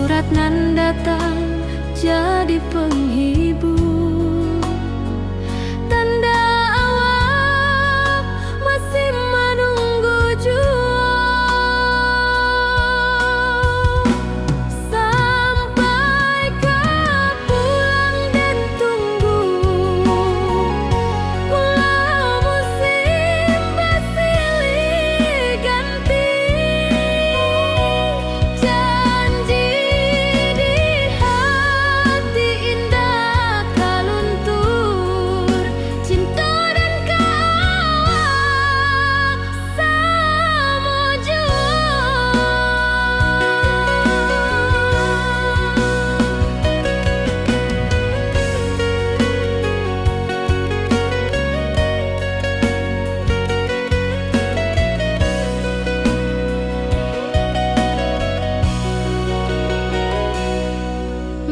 surat nan datang jadi penghibur, tanda awak masih menunggu jua. Sampai kau pulang dan tunggu, pulau musim bersilih ganti. Janji di hati indah kaluntur, cinta dan kawak sama jua.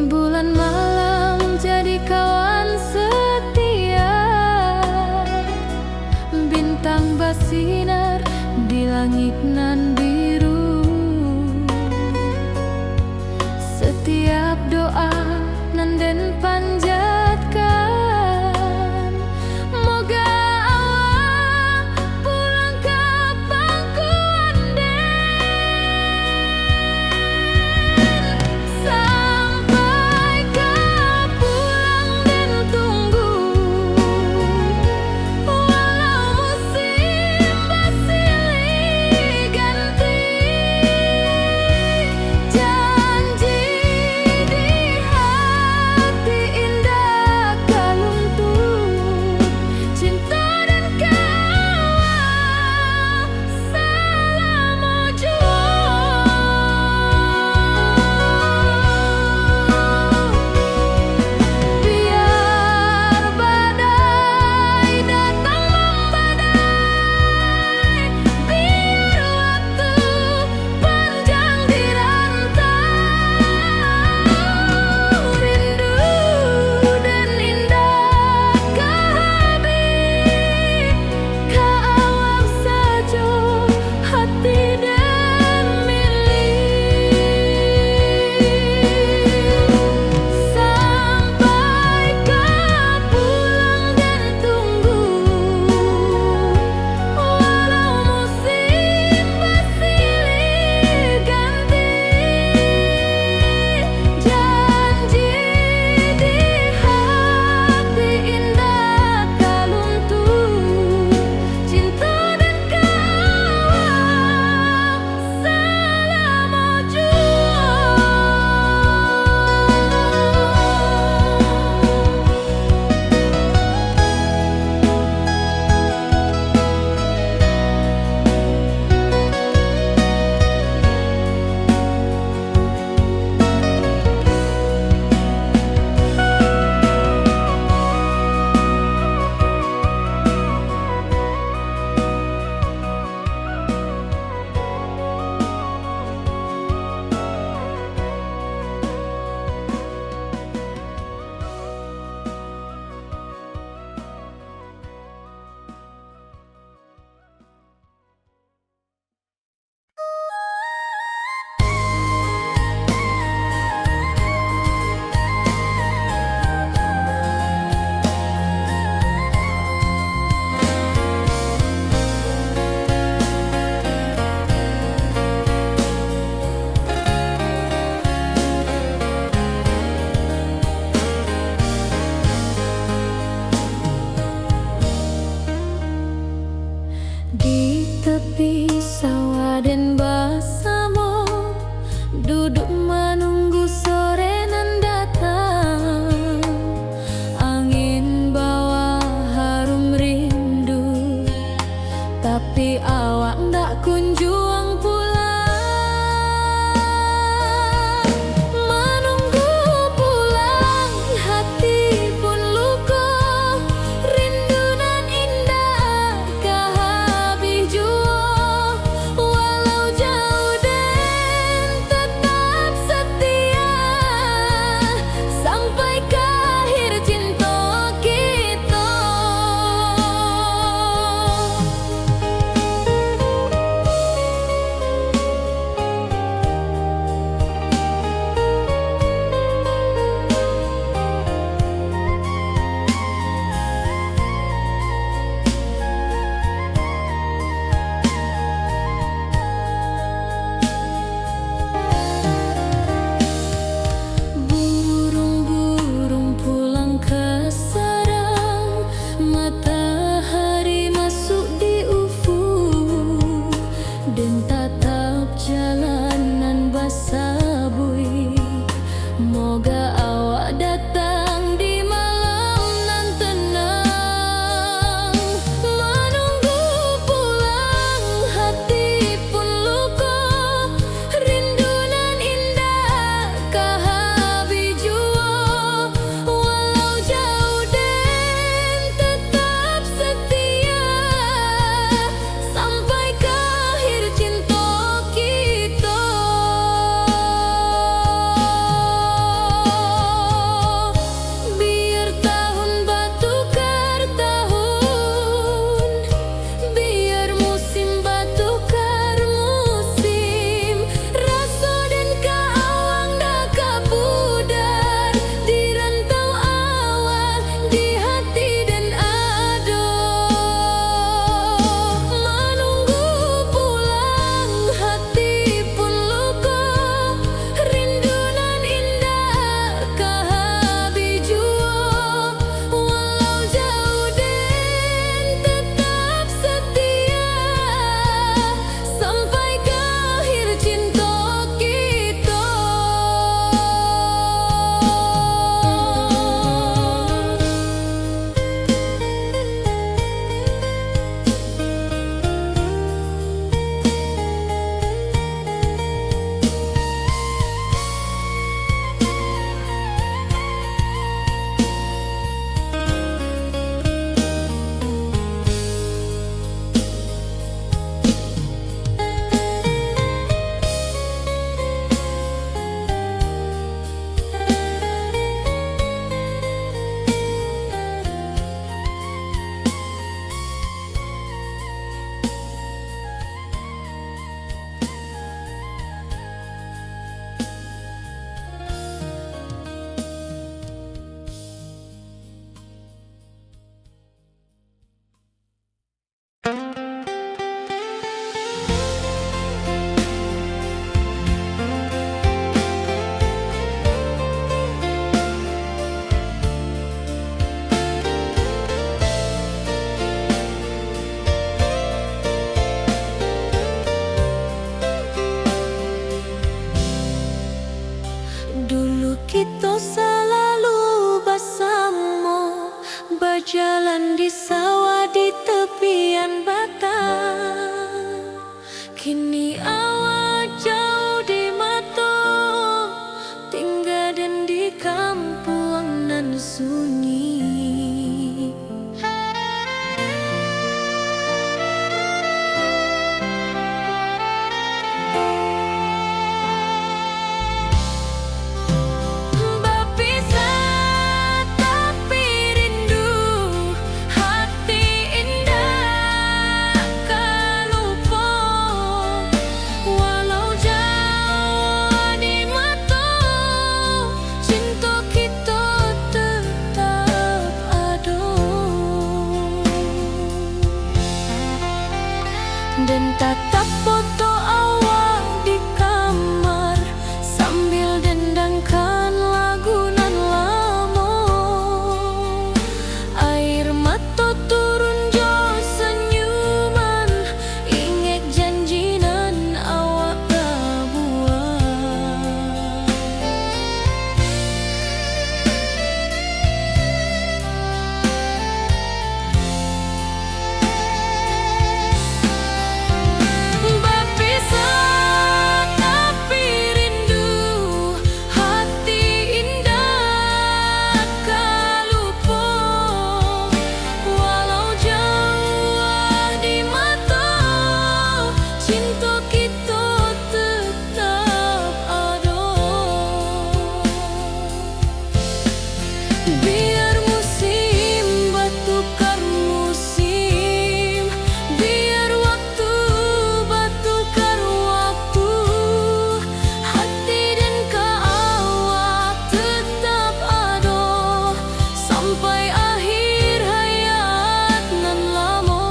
Bulan malam jadi kawan setia, bintang bersinar di langit nan biru. Setiap doa nan den panjatkan, moga awak pulang ke pangkuan den. Sampai kau pulang dan tunggu, walau musim bersilih ganti. Janji di hati indah Dulu kita selalu bersama, berjalan di sawah di tepian batang. Kini awak jauh di mata, tinggal dan di kampung nan sunyi. Dan tatap foto awak di kamar sambil dendangkan lagu nan lama. Air mata turun jo senyuman, ingat janji nan awak buat. Biar musim bertukar musim, biar waktu bertukar waktu, hati dan awak tetap ada sampai akhir hayat nan lama.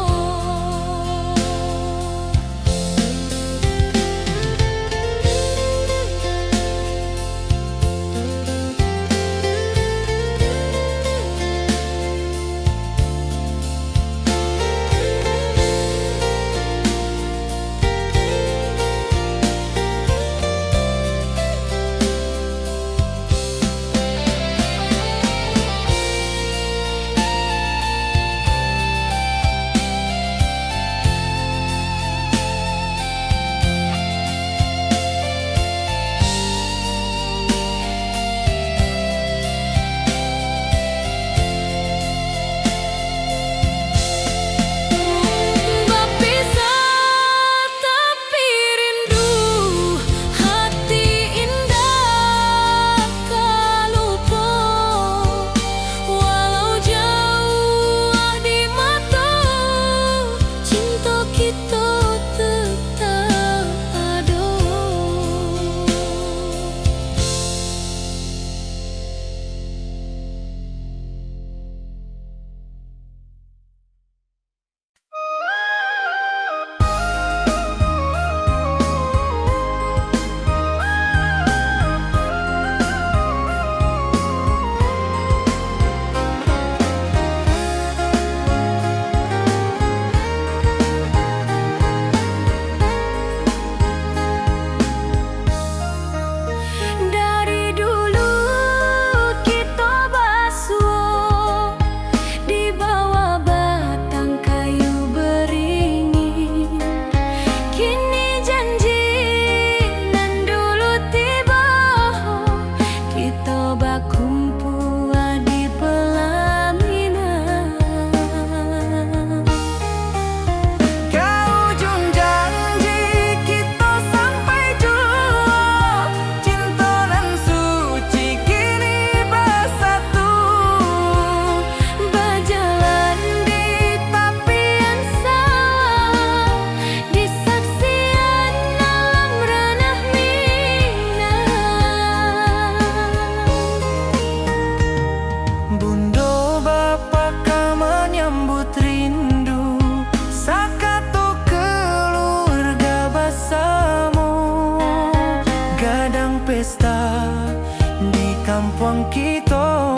kampung kita.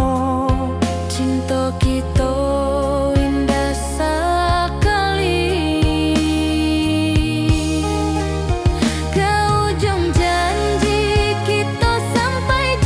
Cinta kita indah sekali. Ke ujung janji kita sampai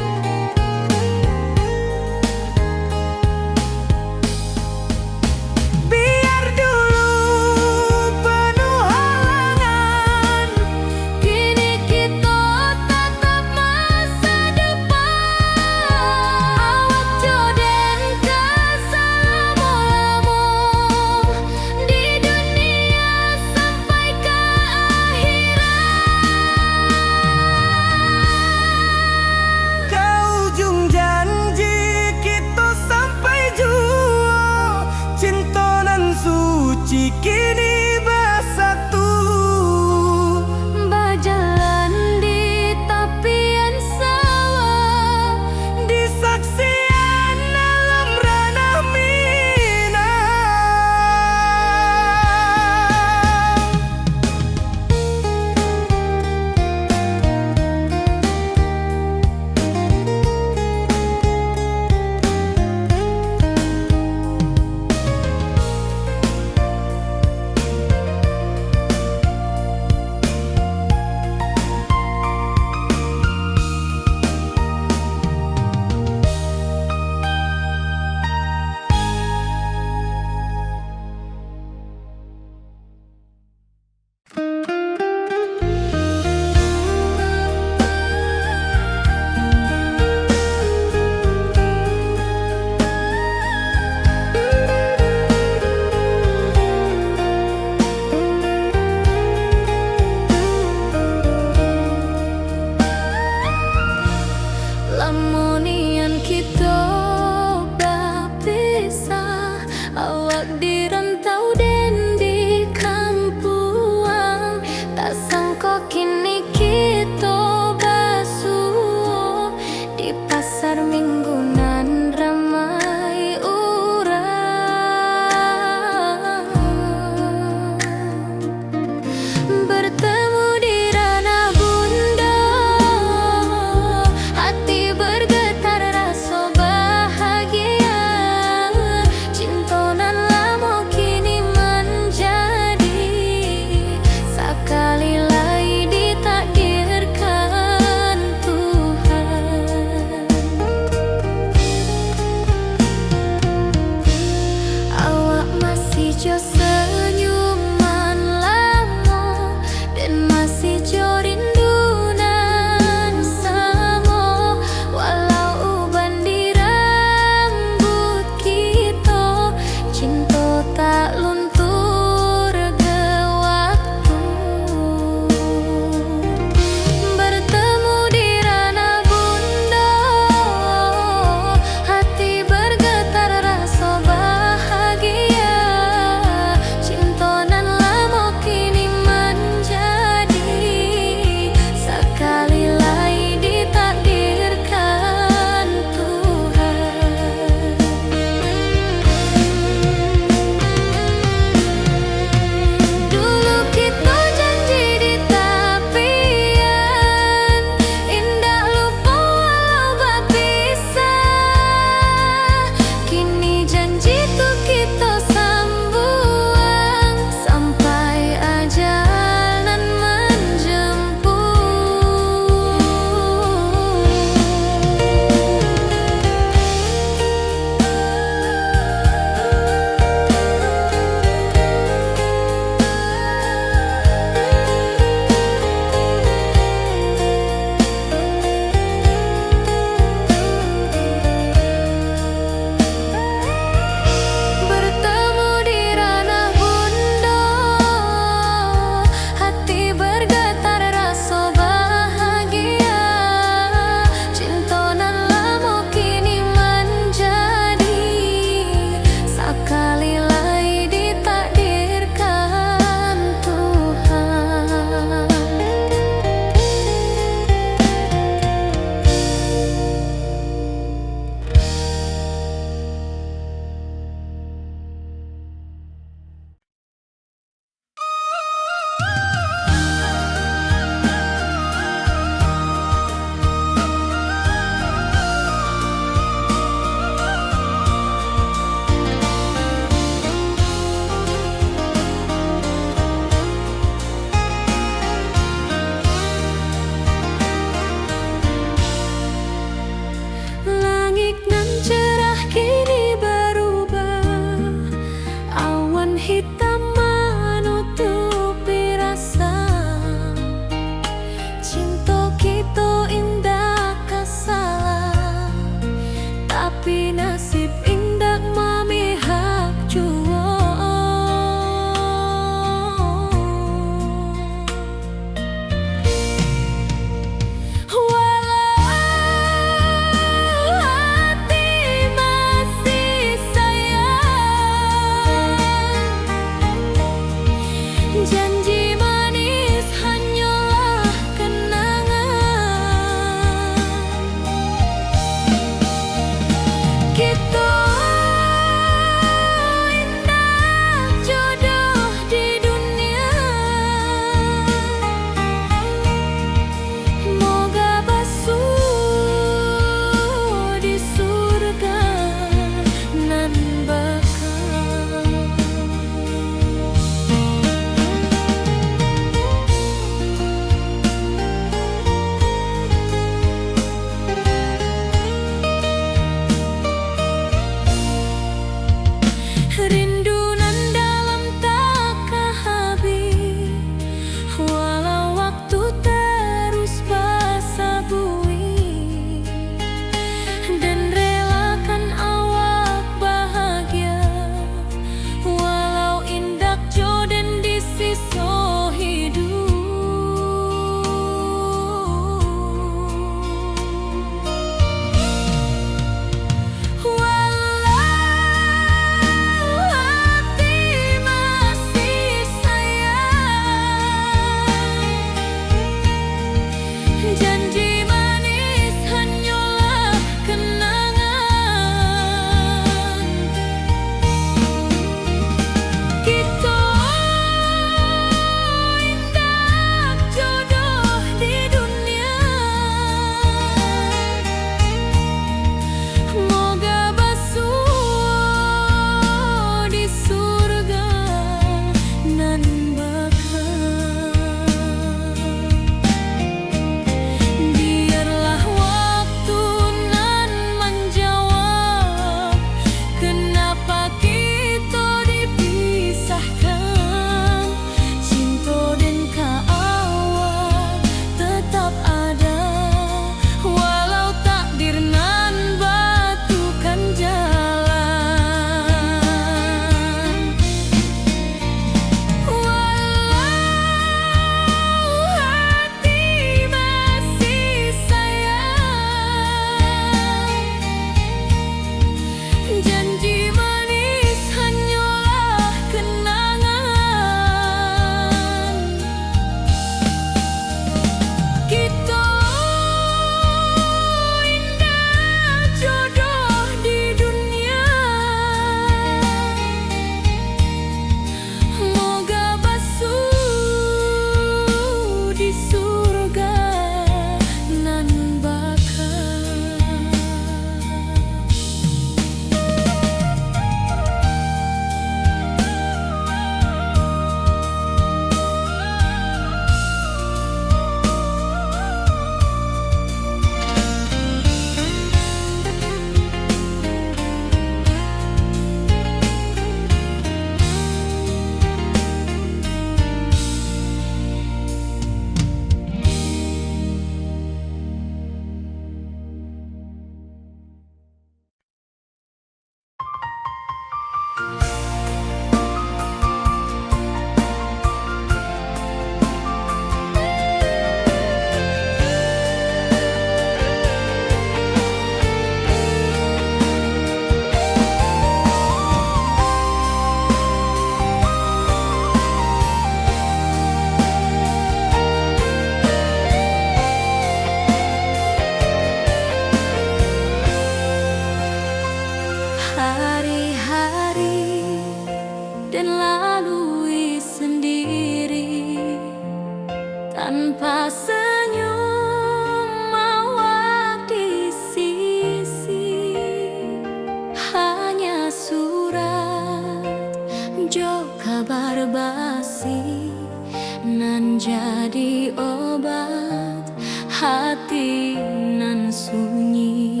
menjadi obat hati nan sunyi.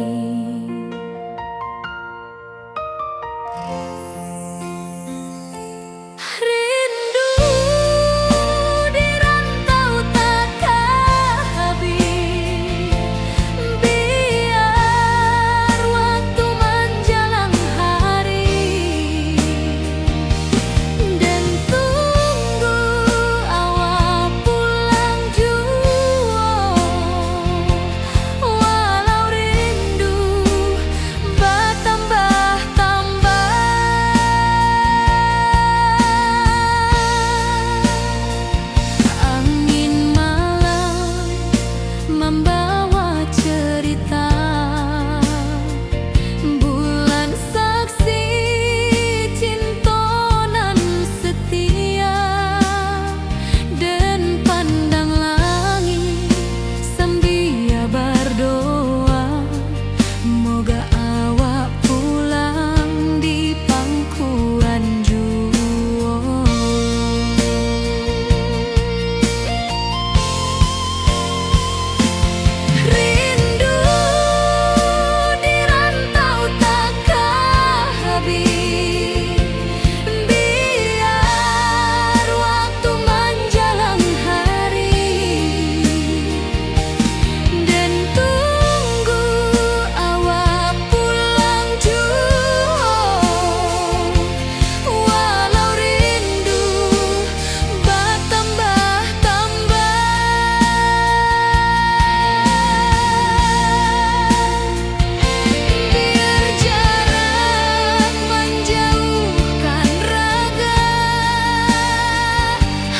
Rindu di rantau takkan habis, biar waktu menjelang hari, dan tunggu awal pulang jua. Walau rindu bertambah-tambah, angin malam membawa cerita, bulan saksi cinta nan setia, dan pandang langit sambil berdoa, moga awak pulang di pangkuan jua. Rindu di rantau takkan habis, biar waktu menjelang hari, dan tunggu awak pulang jua. Walau rindu bertambah-tambah, biar jarak menjauhkan raga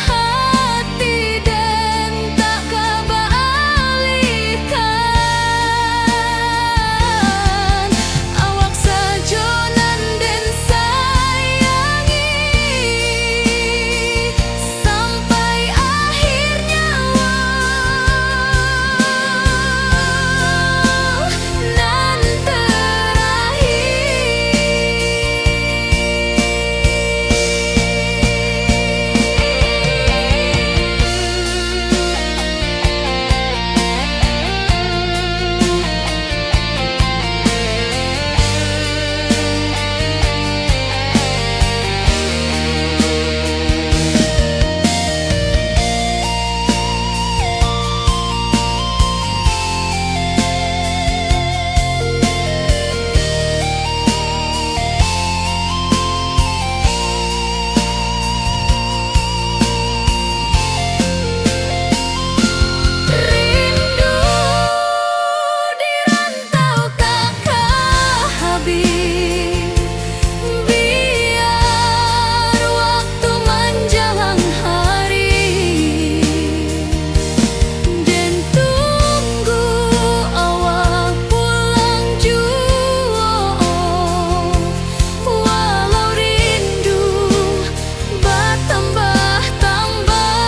hati, dan tak kebalikan. Awak sajonan dan sayangi sampai akhir nyawa nan rindu di rantau takkan habis, biar waktu menjelang hari, dan tunggu awak pulang jua. Walau rindu bertambah-tambah,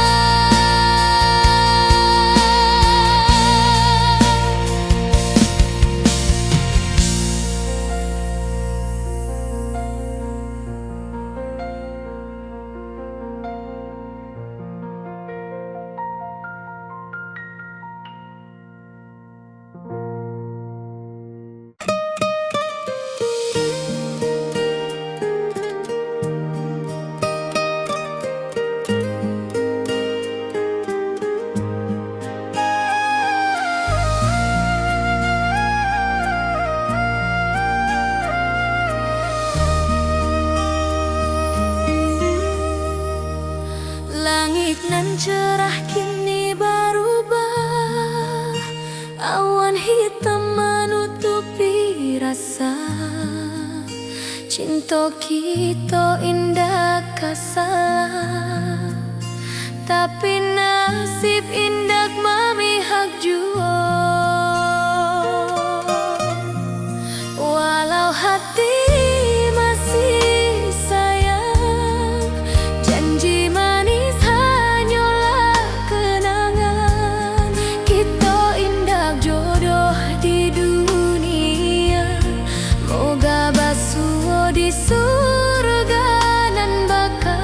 langit nan cerah kini berubah, awan hitam menutupi rasa. Cinta kita indah kasalah, tapi nasib indah memihak jua. Walau hati masih sayang, janji manis hanyalah kenangan. Kita indah jodoh di dunia, moga basuh di surga nan bakal.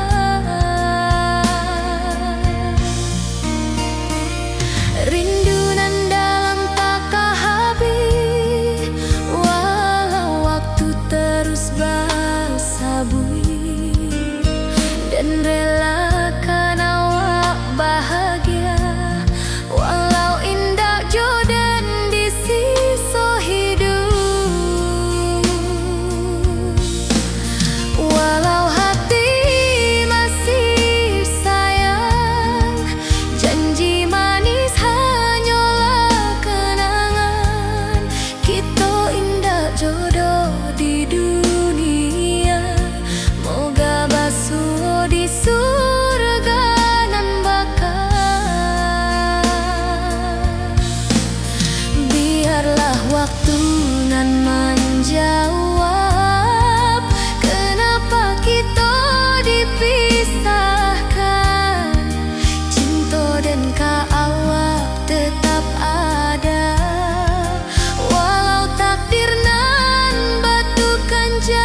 menjawab kenapa kita dipisahkan. Cinta dan kaawak tetap ada, walau takdir nan batukan jalan.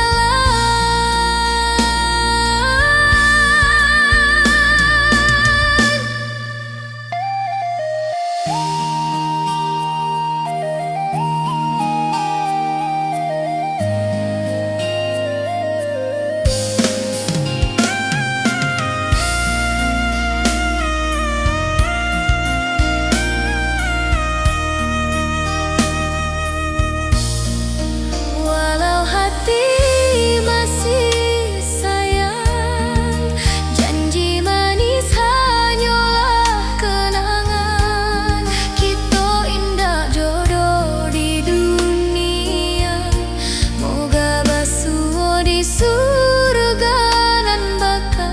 Walau hati masih sayang, janji manis hanyalah kenangan. Kita indah jodoh di dunia, moga basuh di surga nan bakal.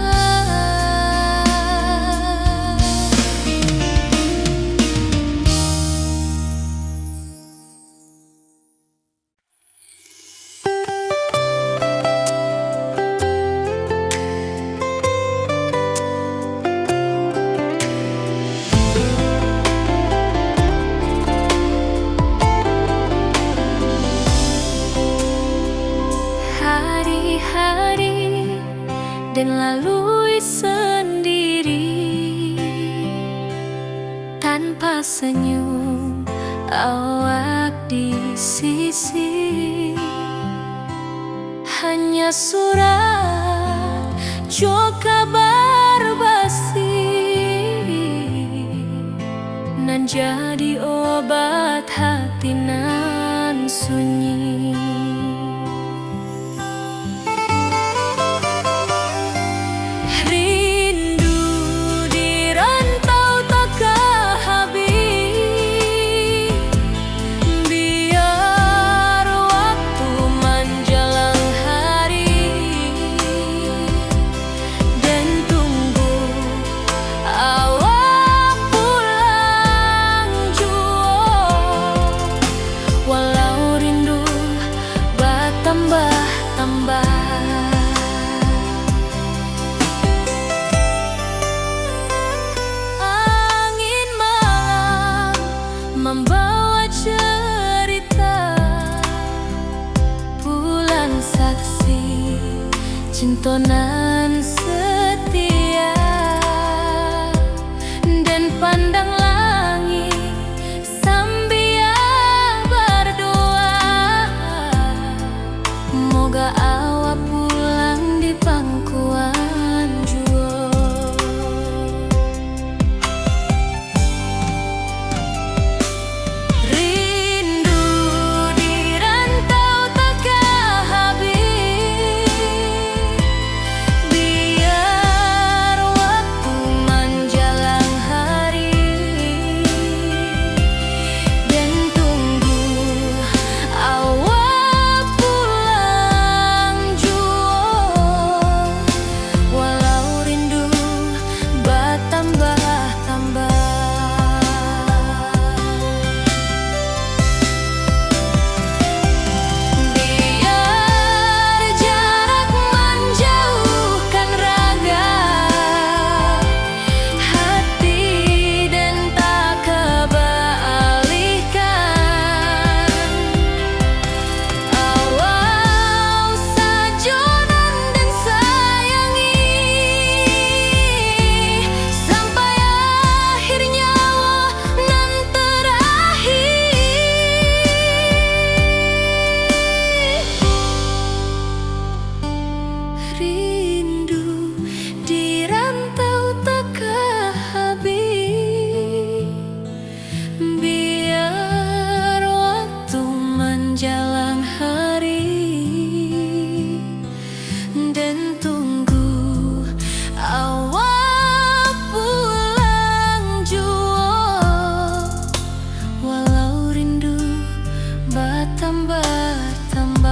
Hari-hari dan lalui sendiri, tanpa senyum awak di sisi. Hanya surat jo kabar basi nan jadi obat hati nan sunyi. Rindu di rantau takkan habis, biar waktu menjelang hari, dan tunggu awak pulang jua. Walau rindu bertambah-tambah, angin malam membawa cerita, bulan saksi cinta nan setia, dan pandang langit sambil berdoa, moga awak pulang di pangkuan jua. Rindu di rantau takkan habis, biar waktu menjelang hari, dan tunggu awak pulang jua. Walau rindu bertambah-tambah. Biar jarak menjauhkan raga, hati dan tak kebalikan. Awal sajonan dan sayangi, sampai akhir nyawa nan terakhir. Rindu di rantau takkan habis, biar waktu menjelang hari, dan tunggu awak pulang jua. Walau rindu bertambah-tambah.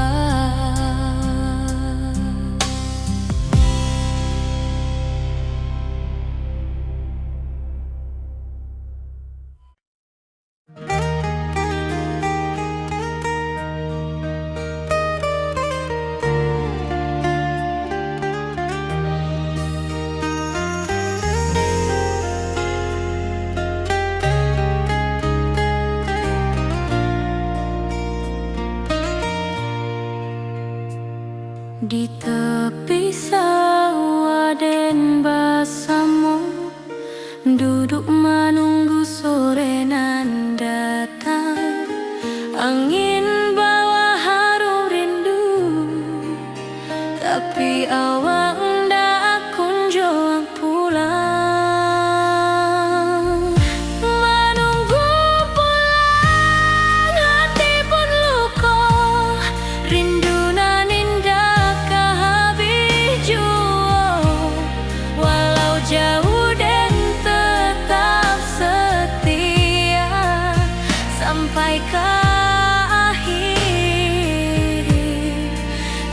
Di tepi sawah den basamo, duduk menunggu sore nan datang. Angin bawa harum rindu, tapi awak ndak kunjung pulang. Menunggu pulang, hati pun luka, rindu nan indah kehabis jua. Walau jauh dan tetap setia sampai ke akhir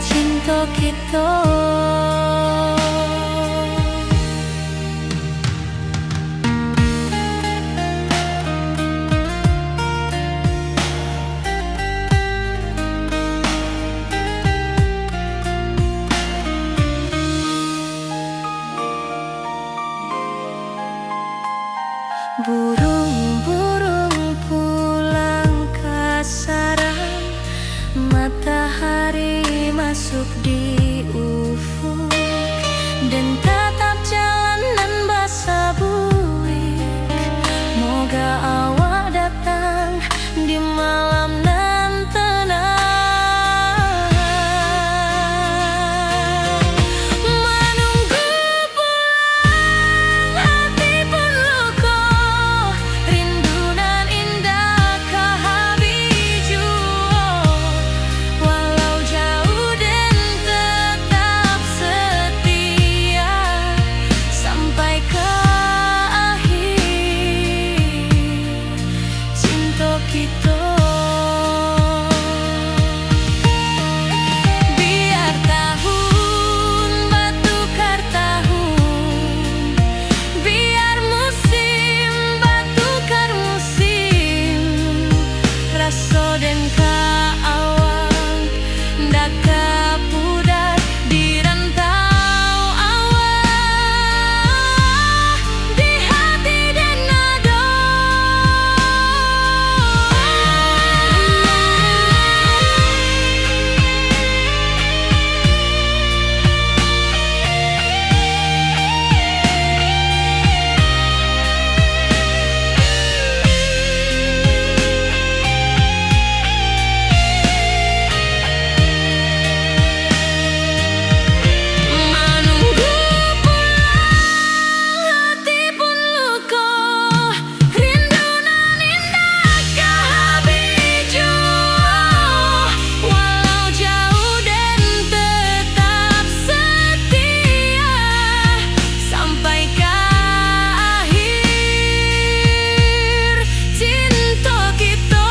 cinta kita. Burung-burung pulang ke sarang, matahari masuk di ufuk, dan tatap jalanan basah buik. Moga awak datang di malam nan tenang. Menunggu pulang, hati pun luka, rindu nan indah kehabis jua. Walau jauh dan tetap setia sampai ke akhir cinta kita. Biar tahun bertukar tahun, biar musim bertukar musim, rasa dan keawang ndak kepudar di rantau awak, di hati dan nada. Menunggu pulang, hati pun luka, rindu nan indah kehabis jua. Walau jauh dan tetap setia sampai ke akhir cinta kita.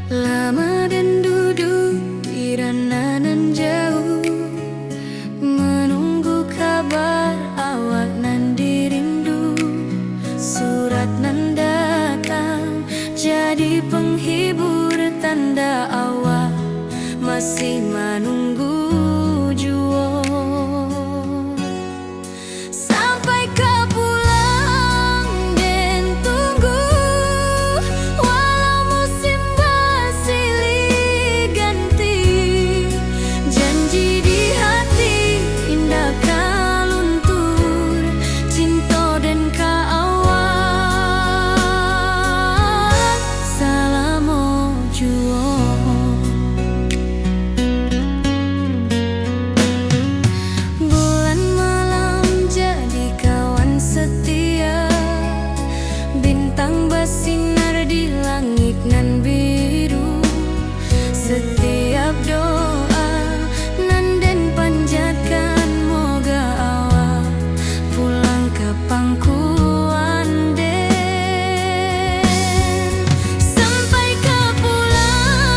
Lama dan duduk di ranah nan jauh, menunggu kabar awak nan dirindu. Surat nan datang jadi penghibur, tanda awak masih menunggu jua. Sampai ke pulang dan tunggu, walau musim bersilih ganti, janji di hati indah kaluntur, cinta dan keawak salamo jua. Pangkuan den sampai ke pulang.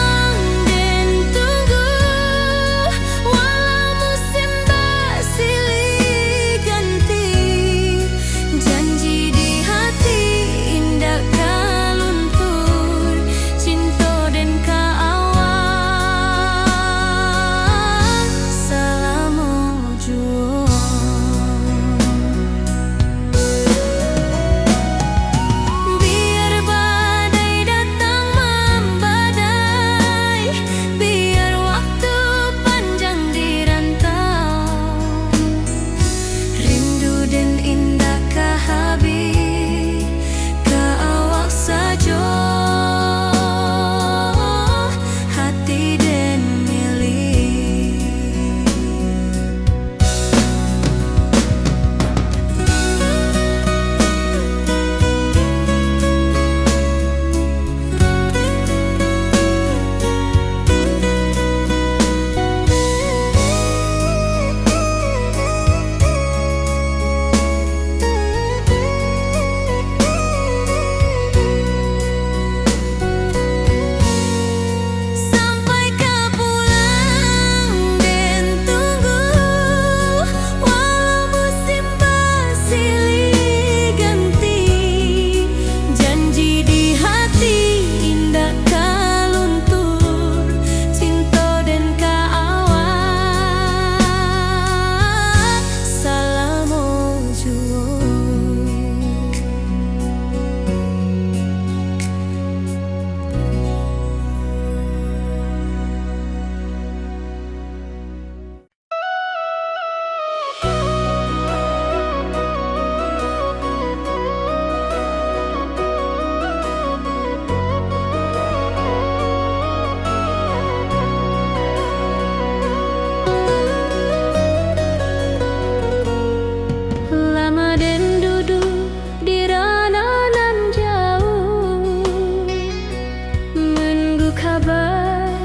kabar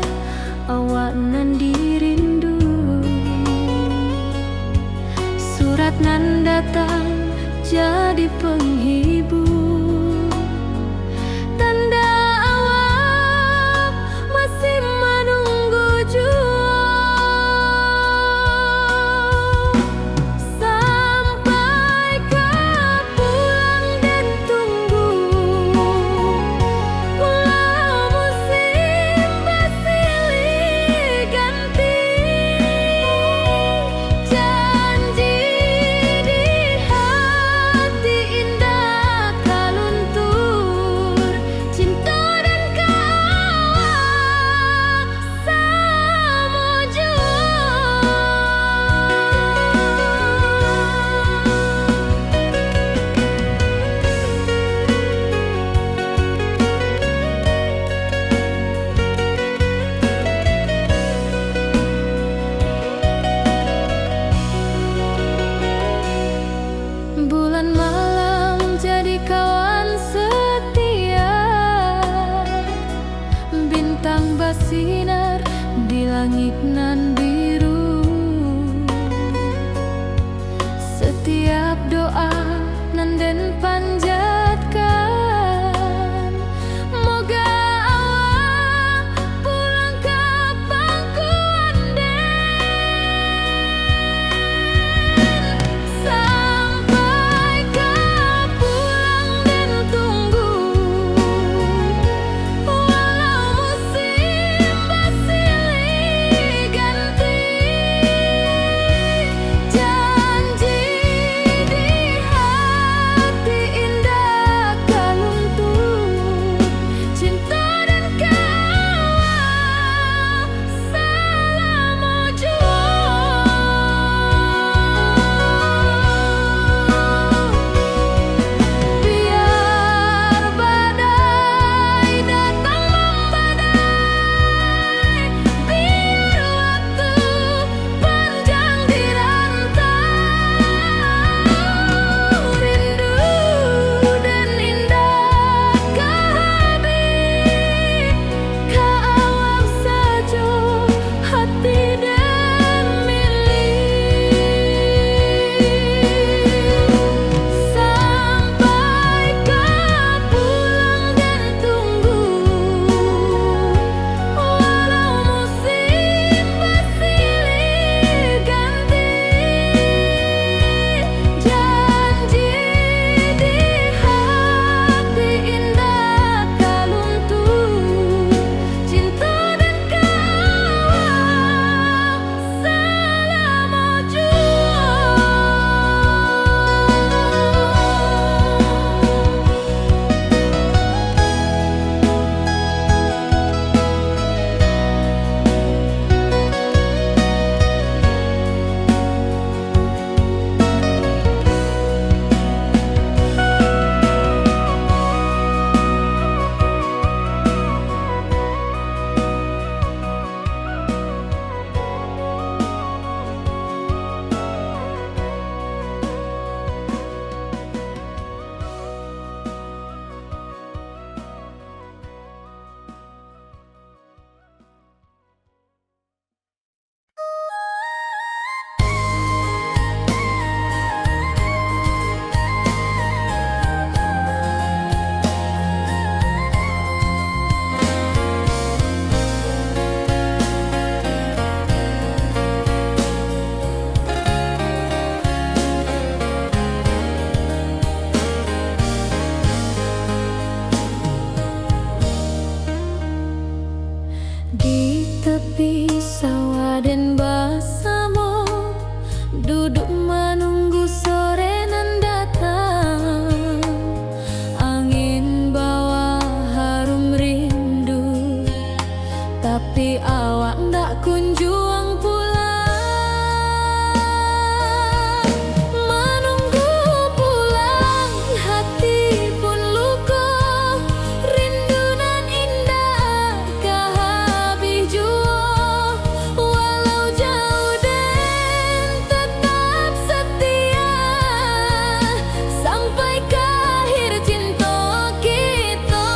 awak nan dirindu. Surat nan datang jadi penghibur, tanda awak masih menunggu jua. Sampai kau pulang dan tunggu, pulau musim bersilih ganti. Janji di hati indah kaluntur, cinta dan kawak sama jua. Bulan malam jadi kawan setia, bintang bersinar di langit nan biru. Setiap doa nan den panjatkan, moga awak pulang ke pangkuan den. Sampai kau pulang dan tunggu, walau musim bersilih ganti. Janji di hati indah kaluntur, cinta dan kawak selama jua. Biar badai datang membadai, biar waktu panjang dirantau, rindu dan indah kehabis, kawak saja hati dan milik. Sampai kau pulang dan tunggu, walau musim bersilih ganti. Janji di hati indah kaluntur, cinta dan kawak selama jua. Di tepi sawah dan bersama, duduk menunggu sore nan datang. Angin bawa harum rindu, tapi awak ndak kunjung pulang. Menunggu pulang hati pun luka, rindu nan indah kehabis jua. Walau jauh dan tetap setia, sampai ke akhir cinta kita.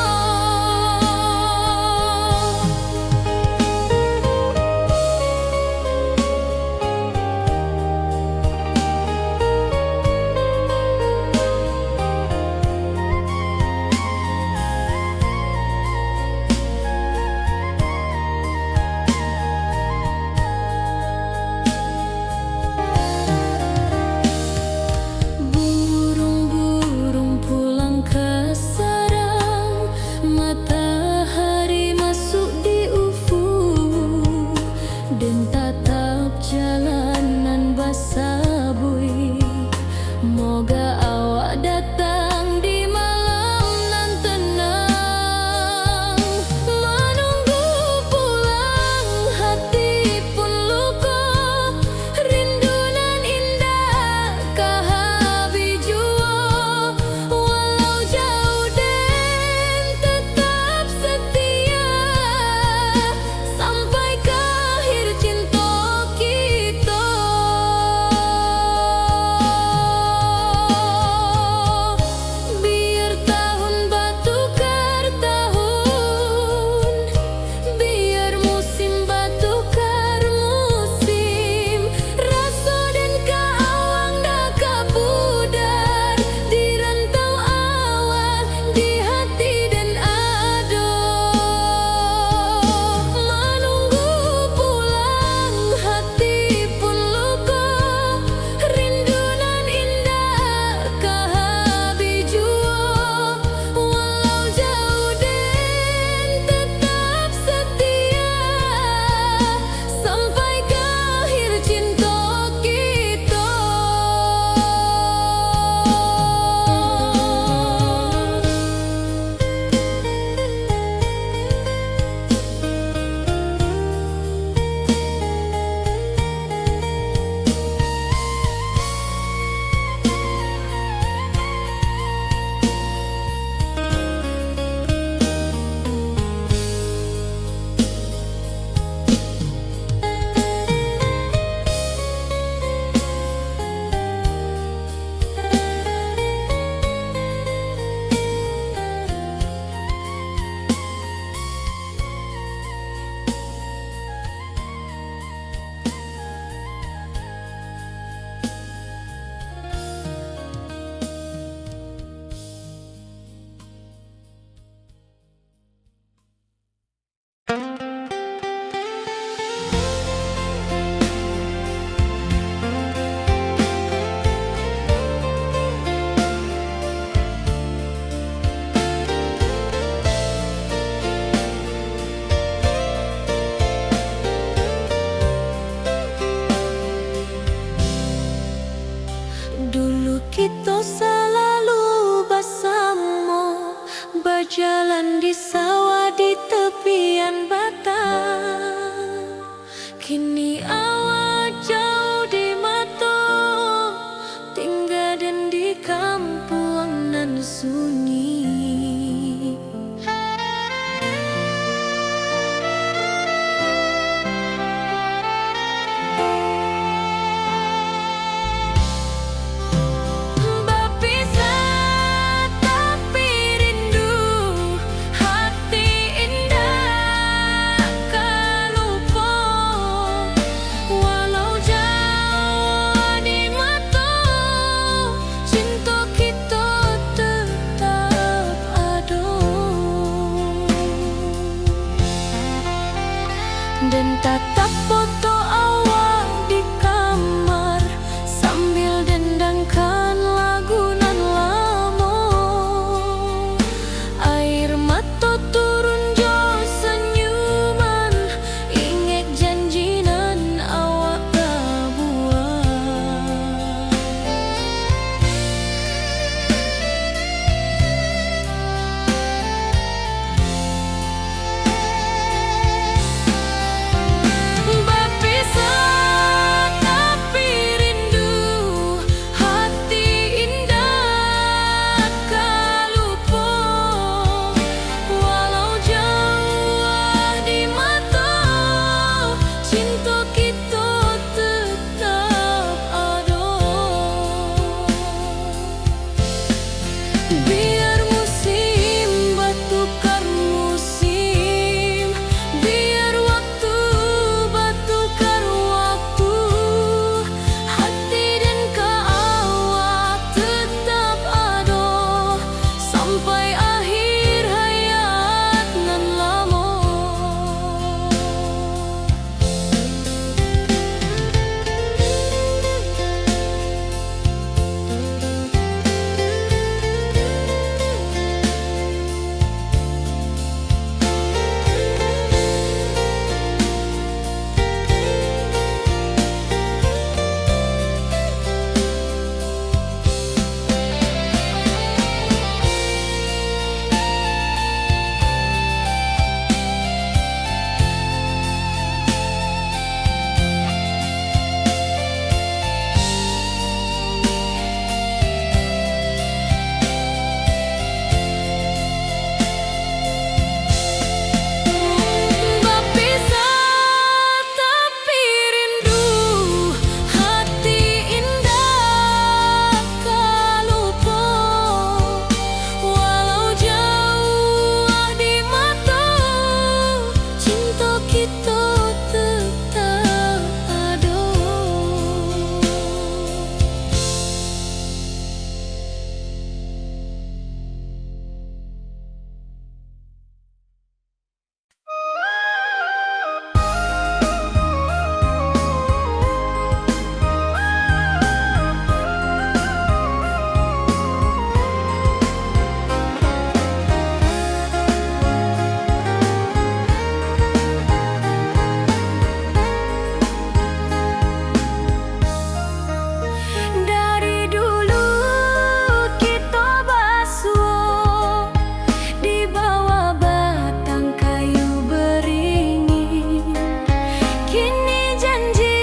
sunyi. Berpisah tapi rindu, hati indah kelupa. Walau jauh di mata, cinta kita tetap ada. Dan tatap foto awal di kamar sambil dendangkan lagu nan lama. Air mata turun jo senyuman, ingat janji nan awak buat. Berpisah tapi rindu, hati indah kelupa. Walau jauh di mata, cinta kita tetap ada. Biar musim bertukar musim, biar waktu bertukar waktu, hati dan awak tetap ada sampai akhir hayat nan lama. Berpisah tapi rindu, hati indah kelupa. Walau jauh di mata, cinta kita tetap ada. Dari dulu kita basuh di bawah batang kayu beringin. Kini janji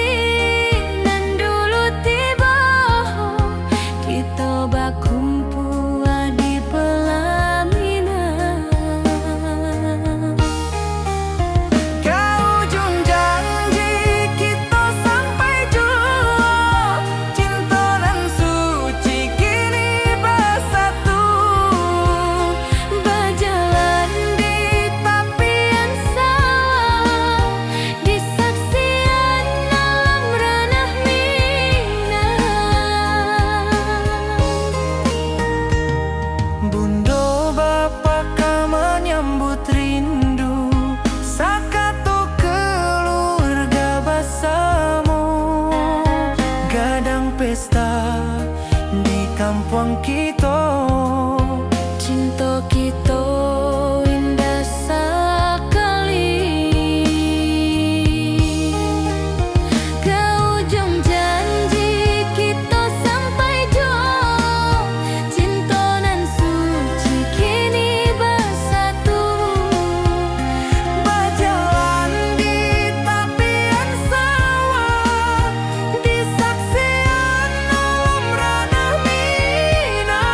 nan dulu tiba, kita berkumpul di pelaminan. Ke ujung janji kita sampai jua, cinta dan suci kini bersatu. Berjalan di tapian sawah, di saksian alam ranah Minang. Bunda bapa menyambut rindu, sakato keluarga bersama. Gadang pesta di kampung kita, Cinta kita indah sekali. Ke ujung janji kita sampai jauh, cinta nan suci kini bersatu. berjalan di tapian sawah, di saksian alam ranah Minang.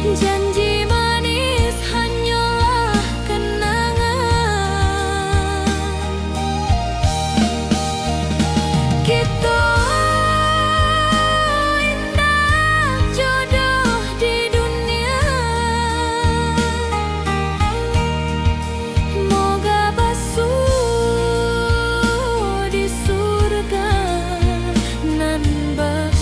Janji manis hanyalah kenangan. Kita indah jodoh di dunia. Moga basuh di surga nan bakal.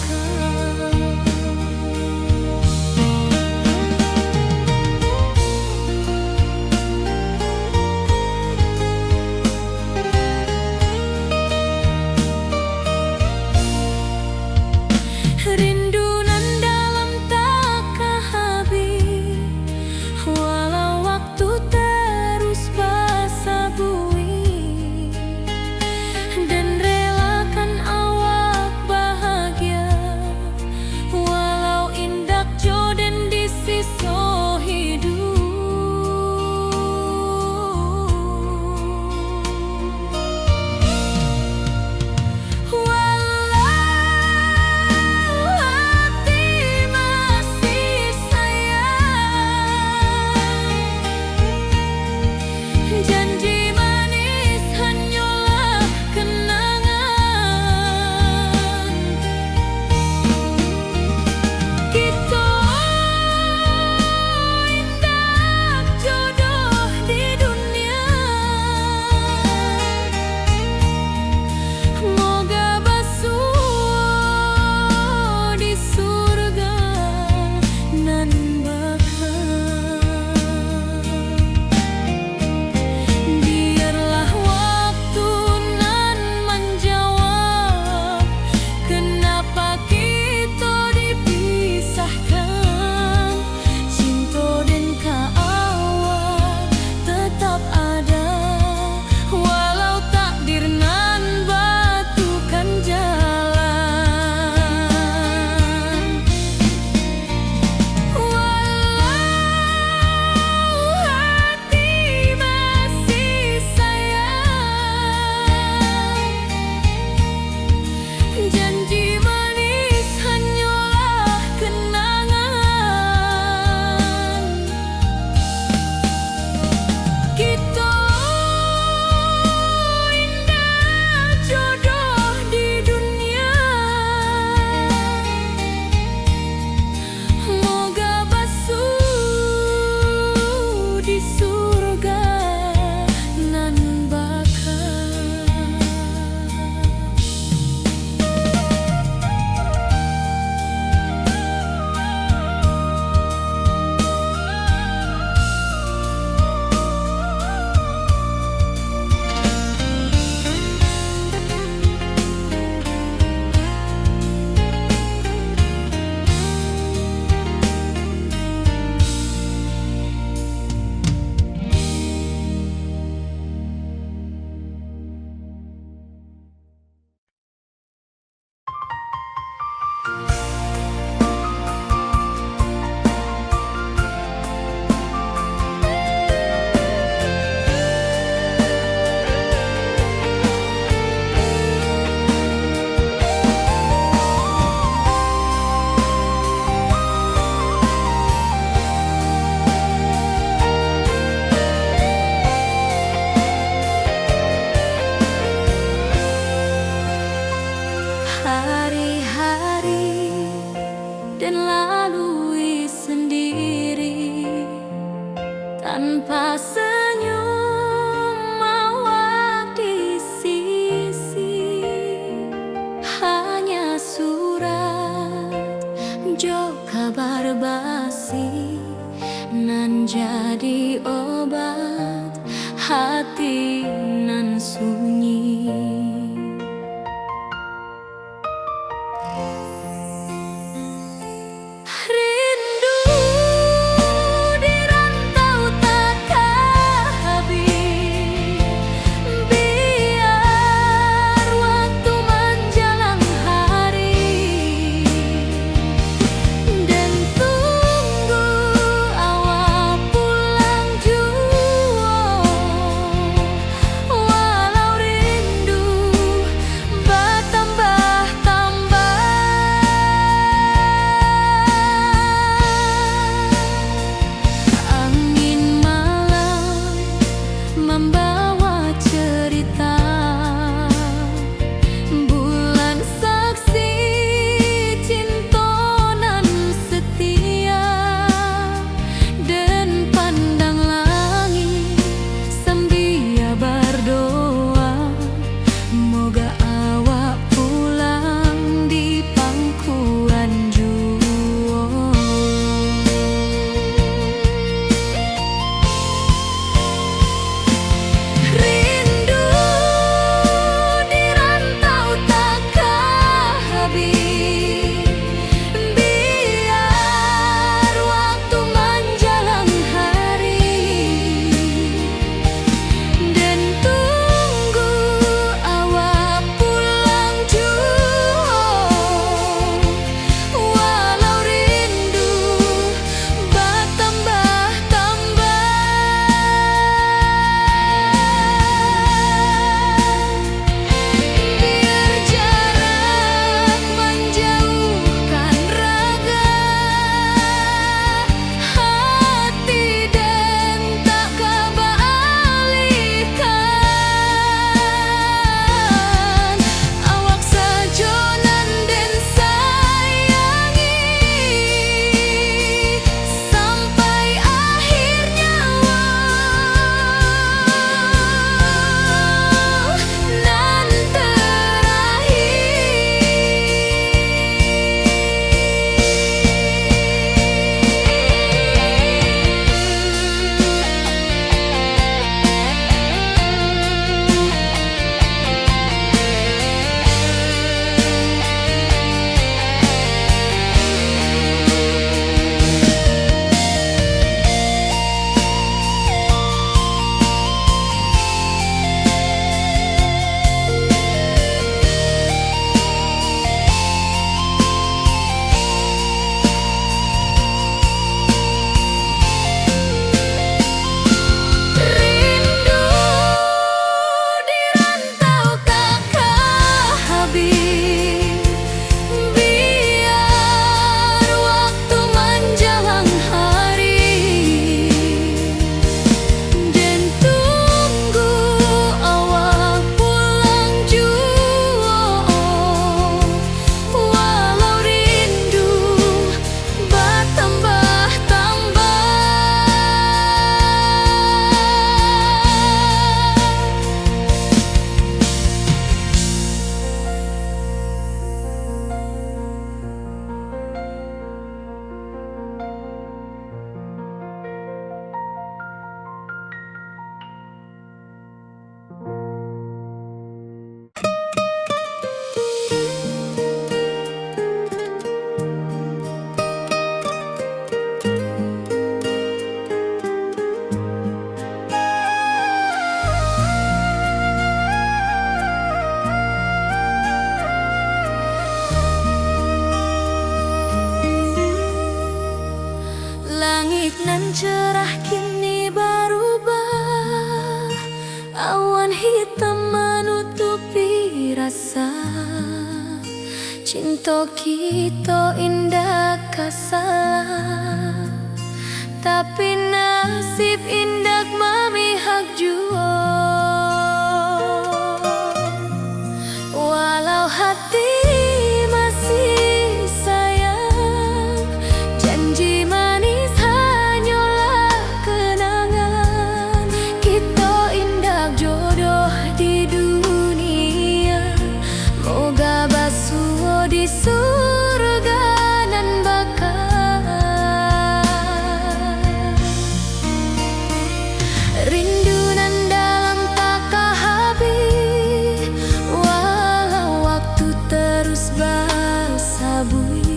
Rindu nan dalam tak habis, walau waktu terus basa bui, dan relakan awak bahagia, walau indak jodoh di sisa hidup. Walau hati masih sayang, janji manis hanyalah kenangan. Kita indah jodoh di dunia. Moga basuh di surga nan bakal. Biarlah waktu nan menjawab kenapa kita dipisahkan. Cinta dan kaawak tetap ada, walau takdir nan batukan jalan. Walau hati masih sayang, janji manis hanyalah kenangan. Kita indah jodoh di dunia. Moga basuh di surga nan bakal. Hari-hari dan lalui sendiri tanpa senyum awak di sisi. Hanya surat jo kabar basi nan jadi obat hati nan sunyi. Rindu di rantau tak habis, biar waktu menjelang hari, dan tunggu awak pulang jua. Langit nan cerah kini berubah, awan hitam menutupi rasa. Cinta kita indah kasalah, tapi nasib indah memihak jua. Walau hati masih sayang, janji manis hanyalah kenangan. Kita indah jodoh di dunia, moga basuh di surga nan bakal. Rindu nan dalam tak habis, walau waktu terus bersabui,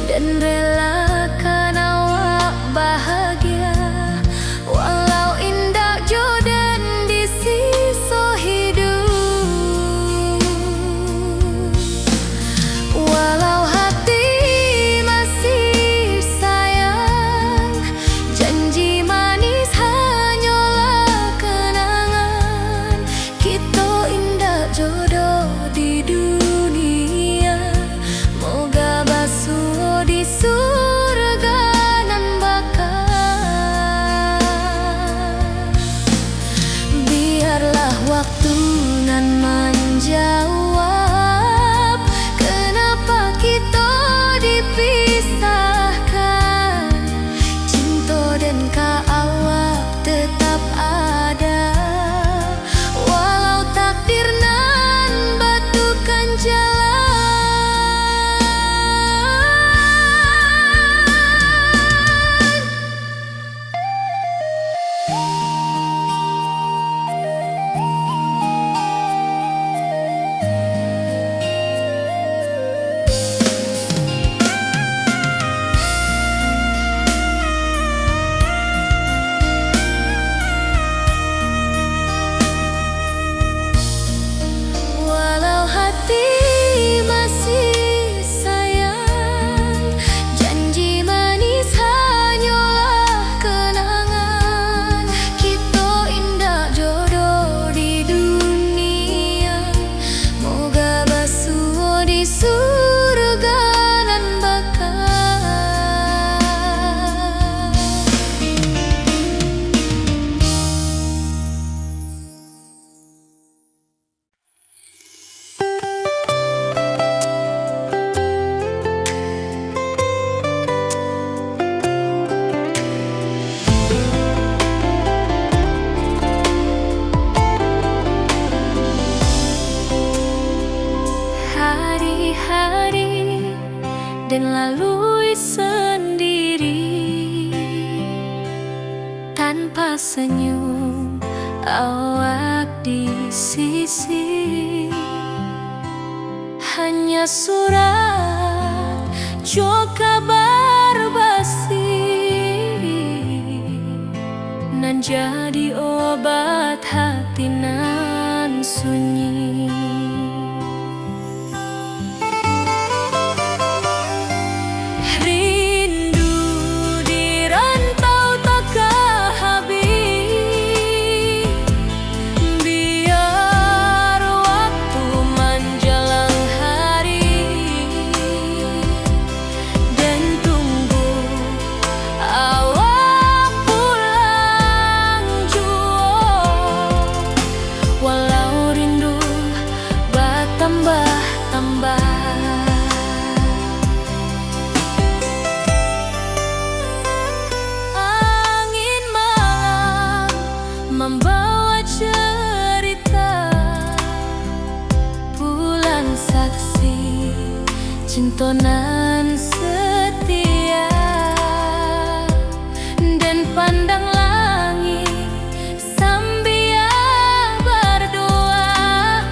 dan relakan awak bahagia, walau indah jodan di sisa hidup. Walau hati masih sayang, janji manis hanyalah kenangan. Kita indah jodoh di dunia, moga basuh di surga nan bakal. Biarlah waktu nan menjawab, kenapa kita dipisahkan. Cinta dan awak tetap ada, walau takdir nan batukan jalan. Walau hati masih sayang, janji manis hanyalah kenangan. Kita indah jodoh di dunia, moga basuh di surga nan bakal. Hari-hari dan lalui sendiri, tanpa senyum awak di sisi. Hanya surat jo kabar basi, nan jadi obat hati nan sunyi. Rindu di rantau tak habis, biar waktu menjelang hari, dan tunggu awak pulang jua. Walau rindu bertambah-tambah, angin malam membawa cerita, bulan saksi cinta nan setia, dan pandang langit sambil berdoa,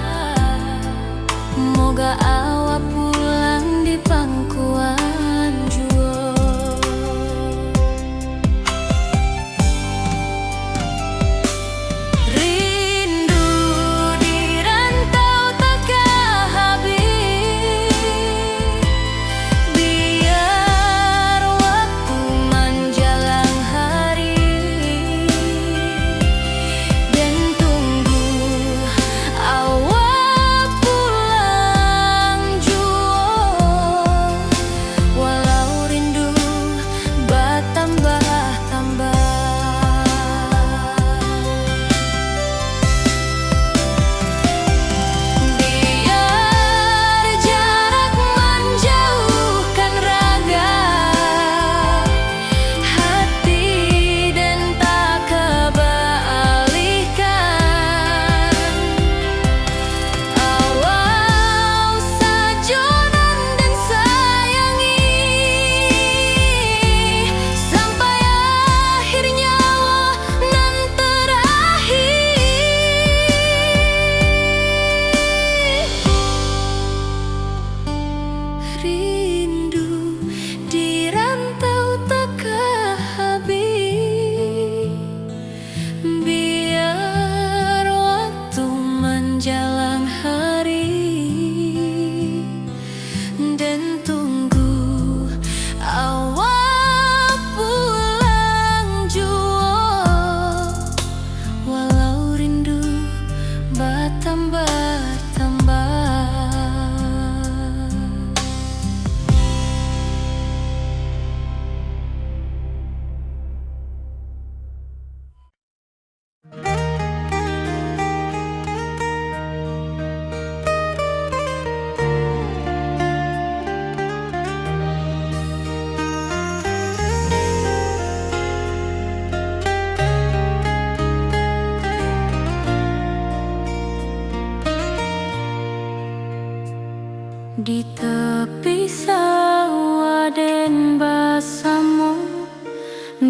moga awak pulang di pangkuan jua. Rindu di rantau tak habis,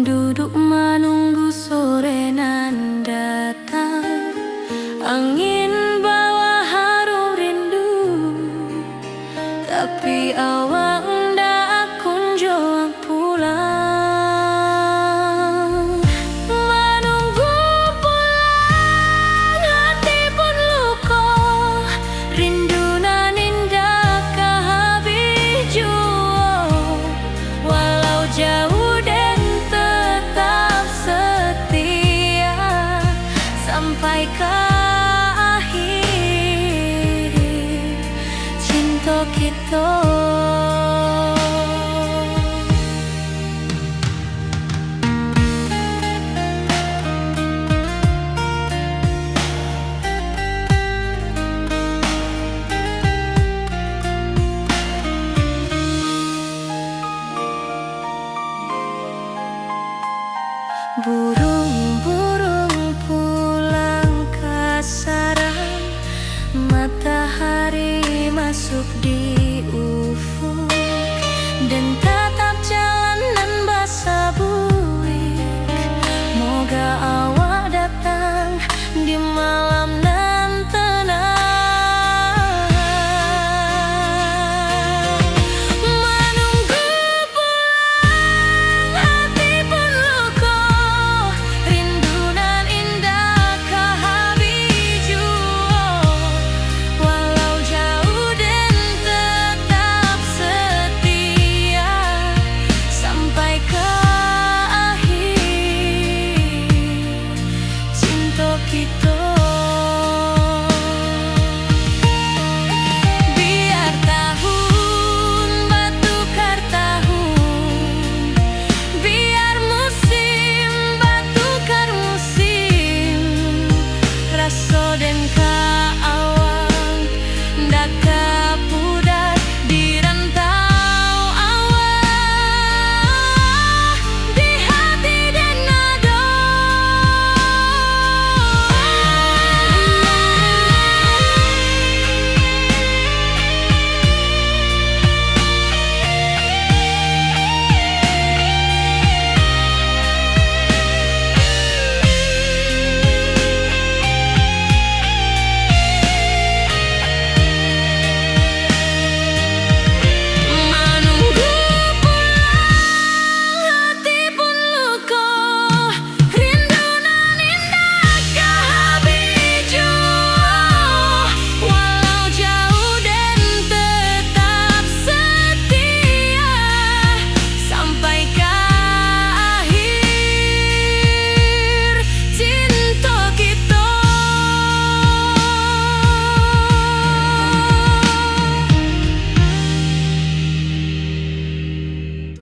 duduk menunggu sore nan datang. Angin bawa harum rindu, tapi awak ndak kunjung pulang. Menunggu pulang, hati pun luka, rindu nan indah kehabis jua. Walau jauh dan tetap setia sampai ke akhir cinta kita. Burung